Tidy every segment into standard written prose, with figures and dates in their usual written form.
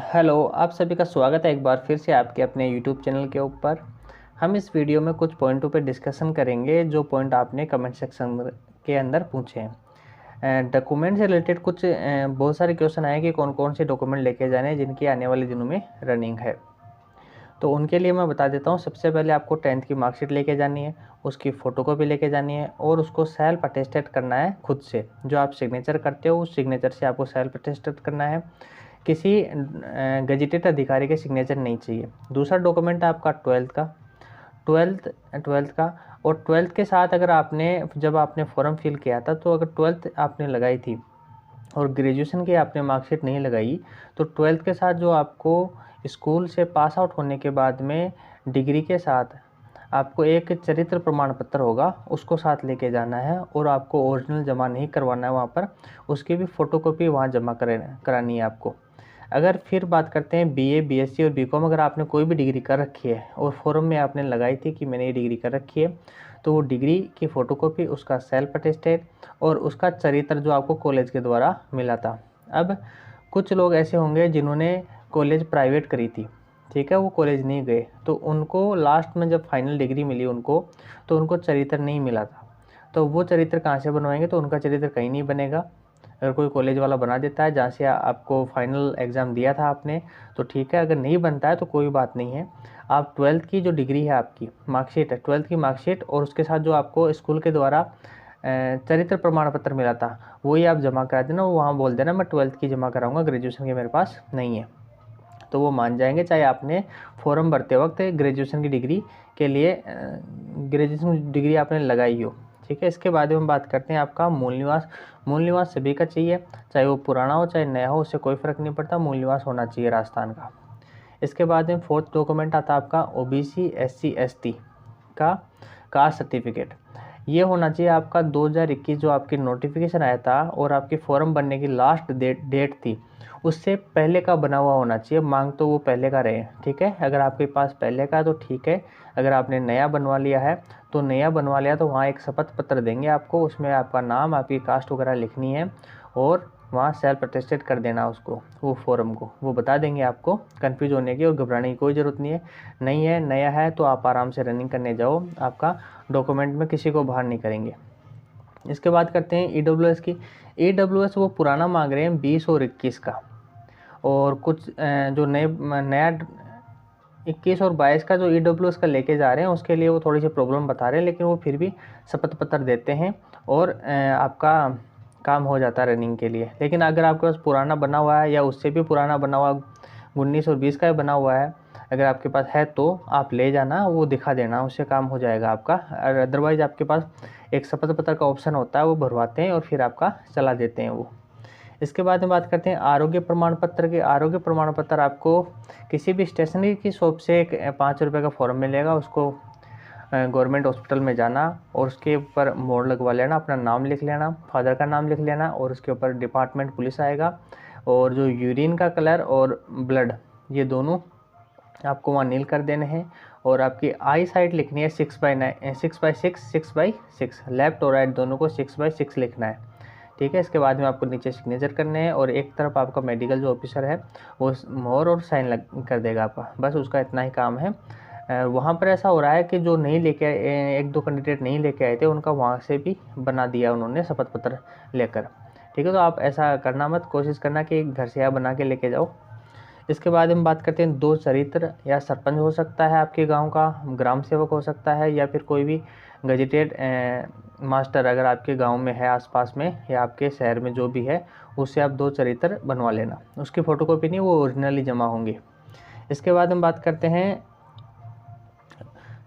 Hello, आप सभी का स्वागत है एक बार फिर से आपके अपने यूट्यूब चैनल के ऊपर। हम इस वीडियो में कुछ पॉइंटों पे डिस्कशन करेंगे जो पॉइंट आपने कमेंट सेक्शन के अंदर पूछे हैं। डॉक्यूमेंट से रिलेटेड कुछ बहुत सारे क्वेश्चन आए कि कौन कौन से डॉक्यूमेंट लेके जाने हैं जिनकी आने वाले दिनों में रनिंग है। तो उनके लिए मैं बता देता हूँ। सबसे पहले आपको 10th की मार्कशीट लेके जानी है, उसकी फ़ोटोकॉपी लेके जानी है और उसको सेल्फ अटेस्टेड करना है खुद से। जो आप सिग्नेचर करते हो उस सिग्नेचर से आपको सेल्फ अटेस्टेड करना है, किसी गजेटेड अधिकारी के सिग्नेचर नहीं चाहिए। दूसरा डॉक्यूमेंट है आपका ट्वेल्थ ट्वेल्थ का। और ट्वेल्थ के साथ अगर आपने जब आपने फॉर्म फिल किया था तो अगर ट्वेल्थ आपने लगाई थी और ग्रेजुएशन की आपने मार्कशीट नहीं लगाई तो ट्वेल्थ के साथ जो आपको स्कूल से पास आउट होने के बाद में डिग्री के साथ आपको एक चरित्र प्रमाण पत्र होगा, उसको साथ लेके जाना है और आपको ओरिजिनल जमा नहीं करवाना है वहाँ पर, उसकी भी फ़ोटोकॉपी वहाँ जमा करानी है आपको। अगर फिर बात करते हैं बीए, बीएससी और बीकॉम, अगर आपने कोई भी डिग्री कर रखी है और फॉर्म में आपने लगाई थी कि मैंने ये डिग्री कर रखी है, तो वो डिग्री की फ़ोटोकॉपी, उसका सेल्फ अटेस्टेड और उसका चरित्र जो आपको कॉलेज के द्वारा मिला था। अब कुछ लोग ऐसे होंगे जिन्होंने कॉलेज प्राइवेट करी थी, ठीक है, वो कॉलेज नहीं गए, तो उनको लास्ट में जब फाइनल डिग्री मिली उनको, तो उनको चरित्र नहीं मिला था। तो वो चरित्र कहाँ से बनवाएंगे? तो उनका चरित्र कहीं नहीं बनेगा। अगर कोई कॉलेज वाला बना देता है जहाँ से आपको फाइनल एग्ज़ाम दिया था आपने, तो ठीक है। अगर नहीं बनता है तो कोई बात नहीं है। आप ट्वेल्थ की जो डिग्री है, आपकी मार्कशीट है, ट्वेल्थ की मार्कशीट और उसके साथ जो आपको स्कूल के द्वारा चरित्र प्रमाण पत्र मिला था, वही आप जमा करा देना। वहाँ बोल देना मैं ट्वेल्थ की जमा कराऊंगा, ग्रेजुएशन की मेरे पास नहीं है, तो वो मान जाएंगे। चाहे आपने फॉर्म भरते वक्त ग्रेजुएशन की डिग्री के लिए ग्रेजुएशन डिग्री आपने लगाई हो, ठीक है। इसके बाद में हम बात करते हैं आपका मूल निवास। मूल निवास सभी का चाहिए, चाहे वो पुराना हो चाहे नया हो, उससे कोई फ़र्क नहीं पड़ता, मूल निवास होना चाहिए राजस्थान का। इसके बाद में फोर्थ डॉक्यूमेंट आता है आपका ओबीसी एससी एसटी का कास्ट सर्टिफिकेट। ये होना चाहिए आपका 2021 जो आपकी नोटिफिकेशन आया था और आपके फॉर्म बनने की लास्ट डेट थी, उससे पहले का बना हुआ होना चाहिए। मांग तो वो पहले का रहे, ठीक है। अगर आपके पास पहले का तो ठीक है, अगर आपने नया बनवा लिया है तो नया बनवा लिया तो वहाँ एक शपथ पत्र देंगे आपको, उसमें आपका नाम, आपकी कास्ट वगैरह लिखनी है और वहाँ सेल्फ अटेस्टेड कर देना उसको, वो फॉर्म को, वो बता देंगे आपको। कन्फ्यूज होने की और घबराने की कोई ज़रूरत नहीं है। नहीं है, नया है तो आप आराम से रनिंग करने जाओ, आपका डॉक्यूमेंट में किसी को बाहर नहीं करेंगे। इसके बाद करते हैं ईडब्ल्यूएस की। ईडब्ल्यूएस वो पुराना मांग रहे हैं 20 और 21 का, और कुछ जो नया 21 और 22 का जो ईडब्ल्यूएस का लेके जा रहे हैं उसके लिए वो थोड़ी सी प्रॉब्लम बता रहे हैं, लेकिन वो फिर भी शपथ पत्र देते हैं और आपका काम हो जाता है रनिंग के लिए। लेकिन अगर आपके पास पुराना बना हुआ है या उससे भी पुराना बना हुआ 19 और 20 का बना हुआ है, अगर आपके पास है तो आप ले जाना, वो दिखा देना, उससे काम हो जाएगा आपका। और अदरवाइज़ आपके पास एक शपथ पत्र का ऑप्शन होता है, वो भरवाते हैं और फिर आपका चला देते हैं वो। इसके बाद में बात करते हैं आरोग्य प्रमाण पत्र के। आरोग्य प्रमाण पत्र आपको किसी भी स्टेशनरी की शॉप से एक 5 रुपये का फॉर्म मिलेगा, उसको गवर्नमेंट हॉस्पिटल में जाना और उसके ऊपर मोड़ लगवा लेना, अपना नाम लिख लेना, फादर का नाम लिख लेना और उसके ऊपर डिपार्टमेंट पुलिस आएगा, और जो यूरिन का कलर और ब्लड, ये दोनों आपको वहाँ नील कर देने हैं। और आपकी आई साइड लिखनी है 6/9, 6/6, लेफ्ट और राइट दोनों को 6/6 लिखना है, ठीक है। इसके बाद में आपको नीचे सिग्नेचर करने हैं और एक तरफ आपका मेडिकल जो ऑफिसर है वो मोहर और साइन कर देगा आपका, बस उसका इतना ही काम है। वहाँ पर ऐसा हो रहा है कि जो नहीं लेके आए, एक दो कैंडिडेट नहीं लेके आए थे, उनका वहाँ से भी बना दिया उन्होंने शपथ पत्र लेकर, ठीक है। तो आप ऐसा करना मत, कोशिश करना कि घर से आप बना के लेके जाओ। इसके बाद हम बात करते हैं दो चरित्र, या सरपंच हो सकता है आपके गांव का, ग्राम सेवक हो सकता है, या फिर कोई भी गजेटेड मास्टर अगर आपके गांव में है आसपास में या आपके शहर में जो भी है, उससे आप दो चरित्र बनवा लेना। उसकी फ़ोटोकॉपी नहीं, वो ओरिजिनली जमा होंगे। इसके बाद हम बात करते हैं,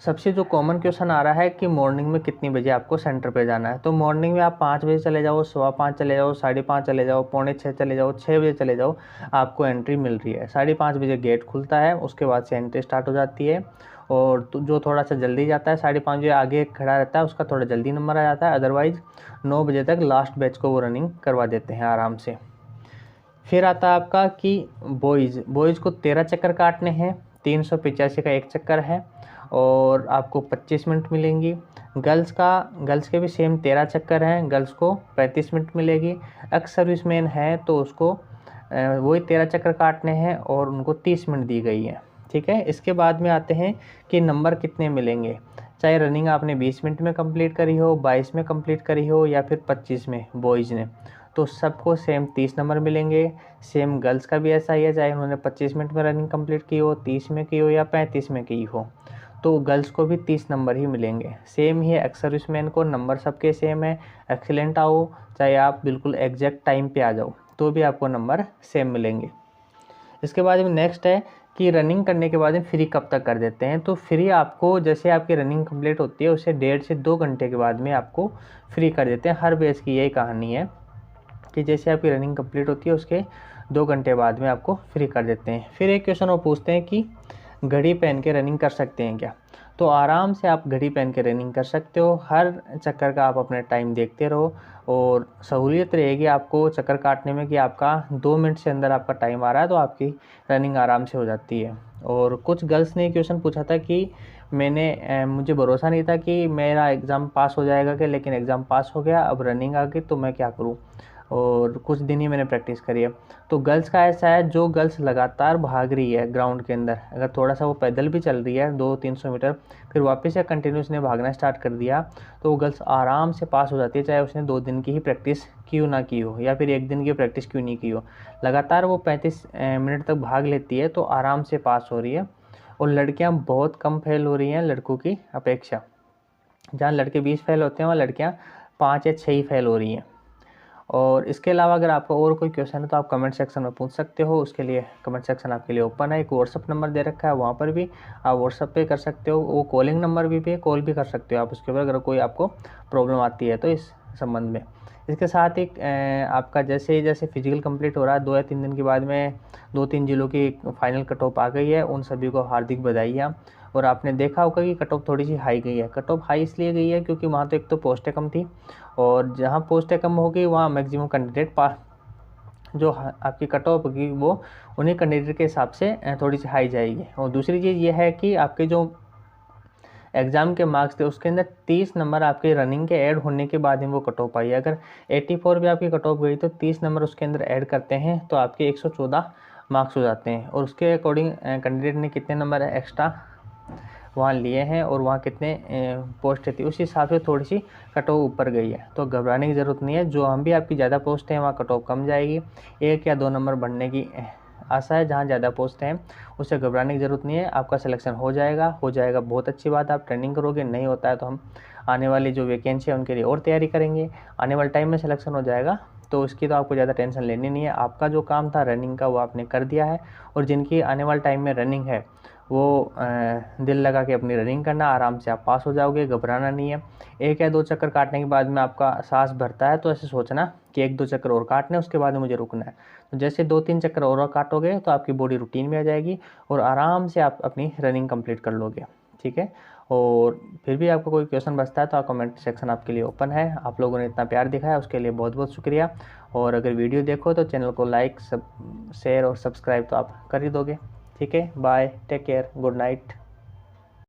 सबसे जो कॉमन क्वेश्चन आ रहा है कि मॉर्निंग में कितनी बजे आपको सेंटर पे जाना है। तो मॉर्निंग में आप 5 बजे चले जाओ, 5:15 चले जाओ, 5:30 चले जाओ, 5:45 चले जाओ, 6 बजे चले जाओ, आपको एंट्री मिल रही है। 5:30 बजे गेट खुलता है, उसके बाद से एंट्री स्टार्ट हो जाती है। और तो जो थोड़ा सा जल्दी जाता है 5:30 बजे आगे खड़ा रहता है, उसका थोड़ा जल्दी नंबर आ जाता है। अदरवाइज़ 9 बजे तक लास्ट बैच को वो रनिंग करवा देते हैं आराम से। फिर आता है आपका कि बॉयज़ को 13 चक्कर काटने हैं, 385 का एक चक्कर है और आपको 25 मिनट मिलेंगी। गर्ल्स के भी सेम 13 चक्कर हैं, गर्ल्स को 35 मिनट मिलेगी। एक्स सर्विसमैन है तो उसको वही 13 चक्कर काटने हैं और उनको 30 मिनट दी गई है। ठीक है, इसके बाद में आते हैं कि नंबर कितने मिलेंगे। चाहे रनिंग आपने 20 मिनट में कंप्लीट करी हो, 22 में कंप्लीट करी हो या फिर 25 में बॉयज़ ने, तो सबको सेम 30 नंबर मिलेंगे। सेम गर्ल्स का भी ऐसा ही है, चाहे उन्होंने 25 मिनट में रनिंग कंप्लीट की हो, 30 में की हो या 35 में की हो, तो गर्ल्स को भी 30 नंबर ही मिलेंगे। सेम ही है एक्स सर्विसमैन को, नंबर सबके सेम है। एक्सीलेंट आओ चाहे आप बिल्कुल एग्जैक्ट टाइम पे आ जाओ तो भी आपको नंबर सेम मिलेंगे। इसके बाद में नेक्स्ट है कि रनिंग करने के बाद में फ्री कब तक कर देते हैं। तो फ्री आपको जैसे आपकी रनिंग कंप्लीट होती है उससे 1.5 से 2 घंटे के बाद में आपको फ्री कर देते हैं। हर बेस की यही कहानी है कि जैसे आपकी रनिंग कंप्लीट होती है उसके 2 घंटे बाद में आपको फ्री कर देते हैं। फिर एक क्वेश्चन वो पूछते हैं कि घड़ी पहन के रनिंग कर सकते हैं क्या। तो आराम से आप घड़ी पहन के रनिंग कर सकते हो। हर चक्कर का आप अपने टाइम देखते रहो और सहूलियत रहेगी आपको चक्कर काटने में कि आपका 2 मिनट से अंदर आपका टाइम आ रहा है तो आपकी रनिंग आराम से हो जाती है। और कुछ गर्ल्स ने क्वेश्चन पूछा था कि मुझे भरोसा नहीं था कि मेरा एग्ज़ाम पास हो जाएगा क्या, लेकिन एग्ज़ाम पास हो गया, अब रनिंग आ गई तो मैं क्या करूँ। और कुछ दिन ही मैंने प्रैक्टिस करी है। तो गर्ल्स का ऐसा है, जो गर्ल्स लगातार भाग रही है ग्राउंड के अंदर, अगर थोड़ा सा वो पैदल भी चल रही है 200-300 मीटर, फिर वापस से कंटिन्यूस ने भागना स्टार्ट कर दिया, तो वो गर्ल्स आराम से पास हो जाती है, चाहे उसने 2 दिन की ही प्रैक्टिस क्यों ना की हो या फिर 1 दिन की प्रैक्टिस क्यों नहीं की हो। लगातार वो 35 मिनट तक भाग लेती है तो आराम से पास हो रही है। और लड़कियाँ बहुत कम फेल हो रही हैं लड़कों की अपेक्षा। जहाँ लड़के 20 फेल होते हैं वहाँ लड़कियाँ 5 या 6 ही फेल हो रही हैं। और इसके अलावा अगर आपका और कोई क्वेश्चन है तो आप कमेंट सेक्शन में पूछ सकते हो। उसके लिए कमेंट सेक्शन आपके लिए ओपन है। एक व्हाट्सअप नंबर दे रखा है, वहाँ पर भी आप व्हाट्सअप पे कर सकते हो। वो कॉलिंग नंबर भी पे कॉल भी कर सकते हो आप उसके ऊपर, अगर कोई आपको प्रॉब्लम आती है तो इस संबंध में। इसके साथ ही आपका जैसे जैसे फिजिकल कंप्लीट हो रहा है 2 या 3 दिन के बाद में 2-3 जिलों की फाइनल कट ऑफ आ गई है, उन सभी को हार्दिक बधाइयाँ। और आपने देखा होगा कि कट ऑफ थोड़ी सी हाई गई है। कट ऑफ हाई इसलिए गई है क्योंकि वहाँ तो एक तो पोस्टें कम थी, और जहाँ पोस्टें कम होगी वहाँ मैक्सिमम कैंडिडेट पास, जो आपकी कट ऑफ होगी वो उन्हीं कैंडिडेट के हिसाब से थोड़ी सी हाई जाएगी। और दूसरी चीज़ ये है कि आपके जो एग्ज़ाम के मार्क्स थे उसके अंदर 30 नंबर आपके रनिंग के ऐड होने के बाद ही वो कट ऑफ आई है। अगर 84 भी आपकी कट ऑफ गई तो 30 नंबर उसके अंदर ऐड करते हैं तो आपके 114 मार्क्स हो जाते हैं। और उसके अकॉर्डिंग कैंडिडेट ने कितने नंबर एक्स्ट्रा वहाँ लिए हैं और वहाँ कितने पोस्ट थी उस हिसाब से थोड़ी सी कट ऑफ ऊपर गई है। तो घबराने की ज़रूरत नहीं है। जो हम भी आपकी ज़्यादा पोस्ट हैं वहाँ कट ऑफ कम जाएगी, 1 या 2 नंबर बढ़ने की आशा है। जहाँ ज़्यादा पोस्ट हैं उससे घबराने की ज़रूरत नहीं है, आपका सिलेक्शन हो जाएगा बहुत अच्छी बात है। आप ट्रेनिंग करोगे, नहीं होता है तो हम आने वाली जो वैकेंसी है उनके लिए और तैयारी करेंगे। आने वाले टाइम में सिलेक्शन हो जाएगा तो इसकी तो आपको ज़्यादा टेंशन लेनी नहीं है। आपका जो काम था रनिंग का वो आपने कर दिया है, और जिनकी आने वाले टाइम में रनिंग है वो दिल लगा के अपनी रनिंग करना, आराम से आप पास हो जाओगे, घबराना नहीं है। 1 या 2 चक्कर काटने के बाद में आपका सांस भरता है तो ऐसे सोचना कि 1-2 चक्कर और काटने उसके बाद में मुझे रुकना है। तो जैसे 2-3 चक्कर और काटोगे तो आपकी बॉडी रूटीन में आ जाएगी और आराम से आप अपनी रनिंग कंप्लीट कर लोगे। ठीक है, और फिर भी आपको कोई क्वेश्चन बचता है तो आप कमेंट सेक्शन आपके लिए ओपन है। आप लोगों ने इतना प्यार दिखाया उसके लिए बहुत बहुत शुक्रिया। और अगर वीडियो देखो तो चैनल को लाइक शेयर और सब्सक्राइब तो आप कर ही दोगे। ठीक है, bye, take care, good night.